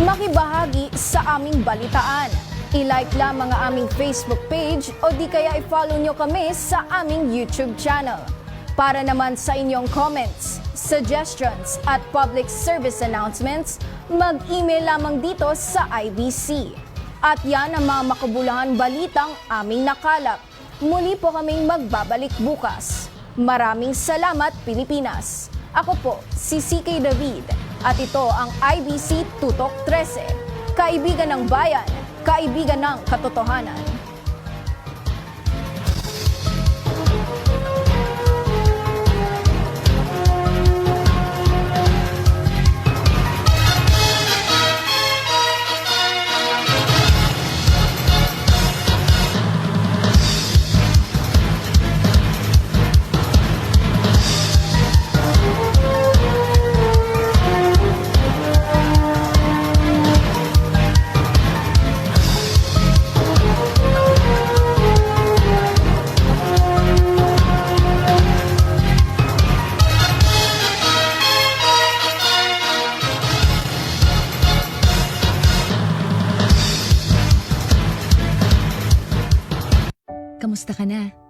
Makibahagi sa aming balitaan. I-like lamang ang aming Facebook page o di kaya i-follow nyo kami sa aming YouTube channel. Para naman sa inyong comments, suggestions at public service announcements, mag-email lamang dito sa IBC. At yan ang mga makabuluhan balitang aming nakalap. Muli po kaming magbabalik bukas. Maraming salamat, Pilipinas. Ako po si CK David at ito ang IBC Tutok 13. Kaibigan ng bayan, kaibigan ng katotohanan. Kamusta ka na?